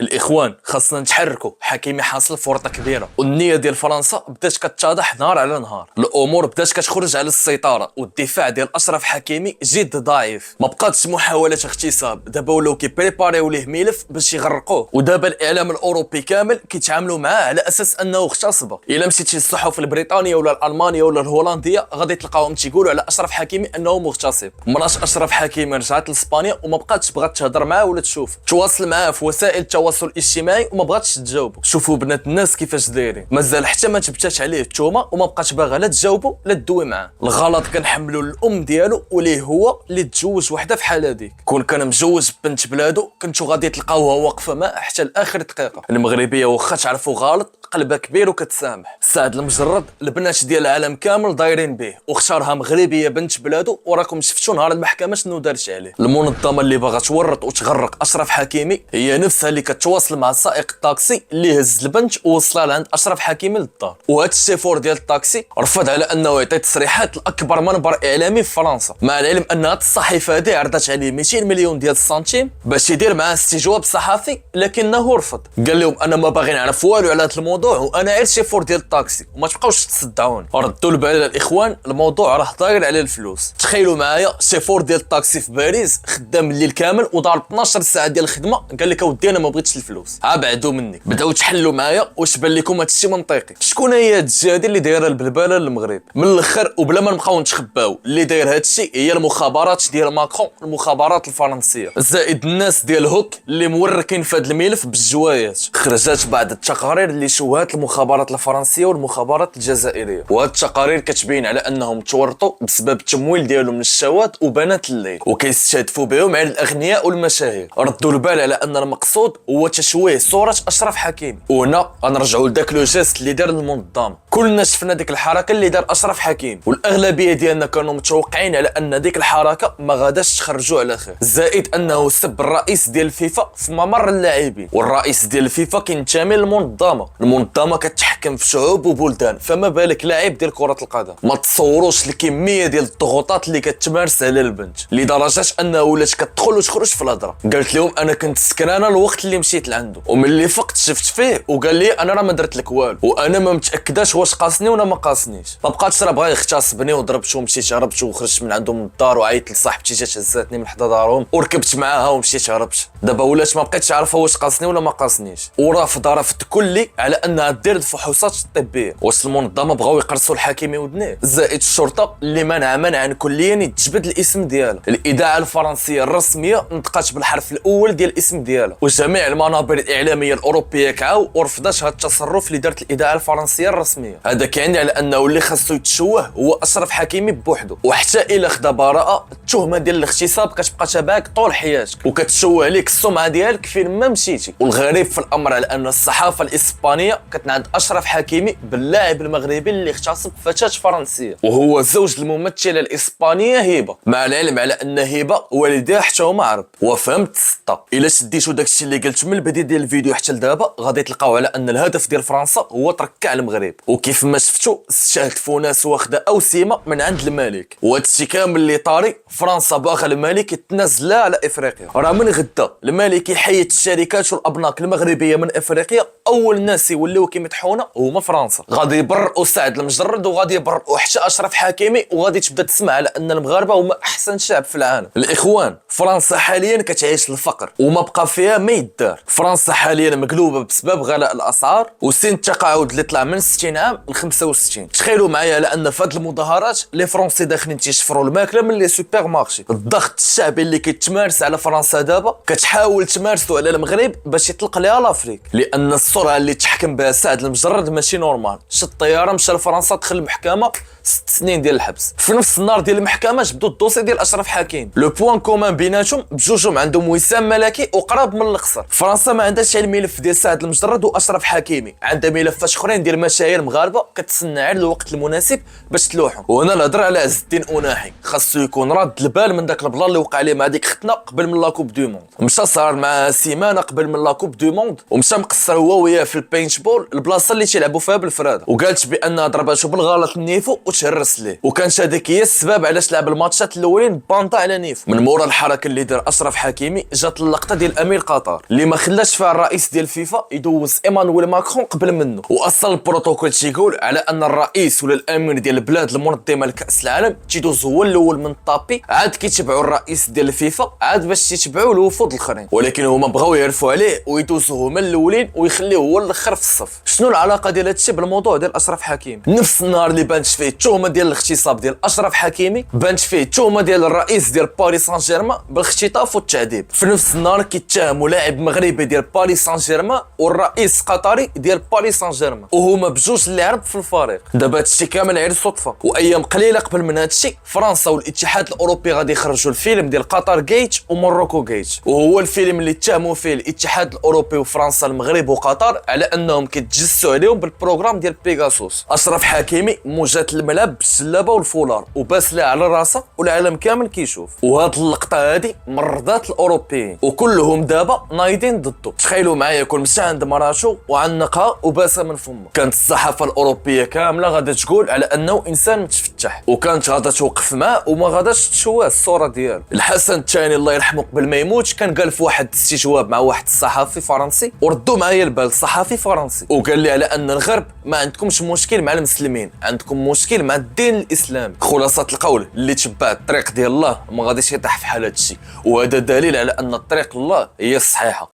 الاخوان خاصنا نتحركوا. حكيمي حاصل فرصه كبيره والنيه ديال فرنسا بدات كتتضح نهار على نهار. الامور بدات كتخرج على السيطره والدفاع ديال اشرف حكيمي جد ضعيف. ما بقاتش محاولات اغتصاب، دابا ولاو كيبريباريو ليه ملف باش يغرقوه، ودابا الاعلام الاوروبي كامل كيتعاملوا معاه على اساس انه اغتصب. الا مشيتي للصحف البريطانيه ولا الالمانيه ولا الهولنديه غادي تلقاوهم تيقولوا على اشرف حكيمي انه مغتصب. مرات اشرف حكيمي رجعت لاسبانيا وما بقاتش بغات تهضر معاه ولا تشوف، تواصل معاه في وسائل التواصل الاجتماعي وما بغاتش تجاوبه. شوفوا بنات الناس كيفاش دايرين، مازال حتى ما تبتاش عليه التهمه وما بقاش باغا لا تجاوبه لا تدوي معاه. الغلط كنحملوا للام ديالو وليه هو اللي تزوج وحده في حال هذيك. كون كان مجوج بنت بلادو كنتو غادي تلقاوها واقفه معاه حتى لاخر دقيقه. المغربيه واخا تعرفوا غلط قلبها كبير وكتسامح. سعد المجرد البنات ديال العالم كامل دايرين به واختارها مغربيه بنت بلادو، وراكم شفتوا نهار المحكمه شنو دارت عليه. المنظمه اللي باغا تورط وتغرق اشرف حكيمي هي نفسها اللي كتواصل مع سائق الطاكسي اللي هز البنت ووصلها لعند اشرف حكيمي للدار. وهذا الشيفور ديال الطاكسي رفض على انه يعطي تصريحات لاكبر منبر اعلامي في فرنسا، مع العلم ان هذه الصحيفه هذه عرضت عليه 200 مليون ديال السنتيم باش يدير معاه استجواب صحفي، لكنه رفض. قال لهم انا ما باغي نعرف والو على هذا الموضوع وانا غير شيفور ديال الطاكسي وما تبقاوش تصدعوني. ردوا البال الاخوان، الموضوع راه داير على الفلوس. تخيلوا معايا شيفور ديال الطاكسي في باريس خدام الليل كامل ودار 12 ساعه ديال الخدمه، قال لك اودي انا ما بغيتش الفلوس، بعدوا مني. بداو تحلوا معايا واش بان لكم هذا الشيء منطقي؟ شكون هي هاد الجهه اللي دايره البلبله للمغرب؟ من الاخر وبلا ما نبقاو نتخباو، اللي داير هذا الشيء هي المخابرات ديال ماكرون، المخابرات الفرنسيه، زائد الناس ديال هوك اللي موركين في هذا الملف بالجوايات. خرجت بعض التقارير اللي شوهات المخابرات الفرنسيه والمخابرات الجزائريه، وهاد التقارير كتبين على انهم تورطوا بسبب التمويل ديالهم للشوات وبنات الليل، وكيستهدفوا بهم على الاغنياء والمشاهير. ردوا البال على ان المقصود هو تشويه صوره اشرف حكيمي. وهنا غنرجعوا لذاك لو جيست اللي دار المنظمه. كلنا شفنا ديك الحركه اللي دار اشرف حكيمي، والاغلبيه ديالنا كانوا متوقعين على ان ديك الحركه ما غاداش تخرجوا على خير، زائد انه سب الرئيس ديال الفيفا في ممر اللاعبين، والرئيس ديال الفيفا كينتمي للمنظمه. المنظمه كتحكم في شعوب وبلدان، فما بالك لاعب ديال كره القدم. ما تصوروش الكميه ديال الضغوطات اللي كتمارس على البنت لدرجه انها ولات كتدخل وتخرج في الهضره. قالت لهم انا كنت سكرانه الوقت اللي مشيت لعنده، وملي فقت شفت فيه وقال لي انا راه ما درت لك والو، وانا ما متاكداش واش قاسني ولا ما قاسنيش. ما بقاتش راه بغا يغتصبني وضربت ومشيت هربت وخرجت من عندهم من الدار وعيطت لصاحبتي جات هزاتني من حدا دارهم وركبت معاها ومشيت هربت. دابا ولات ما بقيتش عارفه واش قاسني ولا ما قاسنيش، ورافضه رفض كلي على انها دير الفحوصات الطبيه. واش المنظمه بغاو يقرصوا الحكيمي ودنيه؟ زائد الشرطه اللي منعا كليا يتجبد الاسم ديالها. الاذاعه الفرنسيه الرسميه نطقات بالحرف الاول ديال الاسم ديالها، وجميع المنابر الاعلاميه الاوروبيه كعاو ورفضت هذا التصرف اللي دارت الاذاعه الفرنسيه الرسميه. هذا كيعني على انه اللي خاصو يتشوه هو اشرف حكيمي بوحده، وحتى الا خدا براءه التهمه ديال الاغتصاب كتبقى تبعك طول حياتك وكتشوه لك السمعه ديالك فين ما مشيتي. والغريب في الامر على ان الصحافه الاسبانيه كتنعد اشرف حكيمي باللاعب المغربي اللي اغتصب فتاه فرنسيه وهو زوج الممثله الاسبانيه هبه، مع العلم على ان هبه والديها حتى هما عرب. وفهمت السطه. الا شديتوا داكشي اللي قلت من البدايه ديال الفيديو حتى لدابا غادي تلقاو على ان الهدف ديال فرنسا هو تركع المغرب، وكيف ما شفتوا استهدفوا ناس واخده اوسمه من عند الملك. وهذا الشيء كامل اللي طاري فرنسا باغا الملك يتنازل على افريقيا. راه من غدا الملك يحيد الشركات والابناك المغربيه من افريقيا، اول ناس يوليو كيمدحونا هما فرنسا. غادي يبرئوا سعد المجرد وغادي يبرئوا حتى اشرف حكيمي، وغادي تبدا تسمع على ان المغاربه هما احسن شعب في العالم. الاخوان فرنسا حاليا كتعيش الفقر وما بقى فيها ما يدار. فرنسا حاليا مقلوبه بسبب غلاء الاسعار وسن التقاعد اللي طلع من 60 عام ل 65. تخيلوا معايا على ان في هذه المظاهرات لي فرونسي داخلين تيشفروا الماكله من لي سوبر مارشي. الضغط الشعبي اللي كيتمارس على فرنسا دابا كتحاول تمارسوا على المغرب باش يطلق ليها لافريك، لان السرعه اللي تحكم بها سعد المجرد ماشي نورمال. شد الطياره مشى لفرنسا دخل المحكمه 6 سنين ديال الحبس. في نفس النهار ديال المحكمه جبدوا الدوسي ديال اشرف حكيمي. لو بوين كومان بيناتهم بجوجهم عندهم وسام ملكي وقراب من القصر. فرنسا ما عندهاش الملف ديال سعد المجرد واشرف حكيمي، عندها ملفات اخرين ديال مشاهير مغاربه كتسنى على الوقت المناسب باش تلوحهم. وهنا الهضره على عز الدين أناحي، خاصو يكون راد البال من داك البلان اللي وقع ليه مع ديك ختنا قبل من لاكوب دو موند. مشى صار مع سيمانه قبل من لاكوب دو موند ومشى مقصر هو وياه في البينت بول البلاصه اللي تيلعبوا فيها بالفراده، وقالت بان ضرباتو بالغلط النيفو وتهرس ليه، وكانت هذيك هي السبب علاش لعب الماتشات الاولين بانطا على نيف. من مورا الحركه اللي دار اشرف حكيمي جات اللقطه ديال امير قطر اللي ما خلاش فيها الرئيس ديال فيفا يدوز ايمانويل ماكرون قبل منه. واصلا البروتوكول تيقول على ان الرئيس ولا الامير ديال البلاد المنظمه لكاس العالم تيدوز هو الاول من الطابي، عاد كيتبعوا الرئيس ديال الفيفا، عاد باش تيتبعوا الوفود الاخرين. ولكن هما بغاو يعرفوا عليه ويدوزوا هما الاولين ويخليوه هو الاخر في الصف. شنو العلاقه ديال هادشي بالموضوع ديال اشرف حكيمي؟ نفس النهار اللي بانت فيه التهمه ديال الاغتصاب ديال اشرف حكيمي، بانت فيه التهمه ديال الرئيس ديال باريس سان جيرمان بالاختطاف والتعذيب. في نفس النهار كيتهموا لاعب مغربي ديال باريس سان جيرمان والرئيس قطري ديال باريس سان جيرمان، وهما بجوج اللي عرب في الفريق. دابا هادشي كامل غير صدفه. وايام قليله قبل من هادشي فرنسا والاتحاد الاوروبي غادي يخرجوا الفيلم ديال قطر جيت وموروكو جيت، وهو الفيلم اللي اتهموا فيه الاتحاد الاوروبي وفرنسا المغرب وقطر على انهم كيتجسوا عليهم بالبروغرام ديال بيغاسوس. اشرف حكيمي موجات الملعب بالسلابه والفولار وباس لها على راسه والعالم كامل كيشوف. وهاد اللقطه هادي مرضات الاوروبيين وكلهم دابا نايضين ضده. تخيلوا معايا يكون مشى عند مراتو وعنقها وباسها من فمه، كانت الصحافه الاوروبيه كامله غادا تقول على انه انسان متفتح، وكانت غادا توقف معاه وما غاداش تشوه الصوره ديالو. الحسن الثاني الله يرحمه قبل ما يموت كان قال في واحد الاستجواب مع واحد الصحفي فرنسي، وردوا معايا البال صحفي فرنسي وقال لي على ان الغرب ما عندكمش مشكل مع المسلمين، عندكم مشكل مع الدين الاسلامي. خلاصه القول اللي تبع الطريق ديال الله ما غاديش يطيح في حال هادشي، وهذا دليل على ان الطريق الله هي الصحيحه.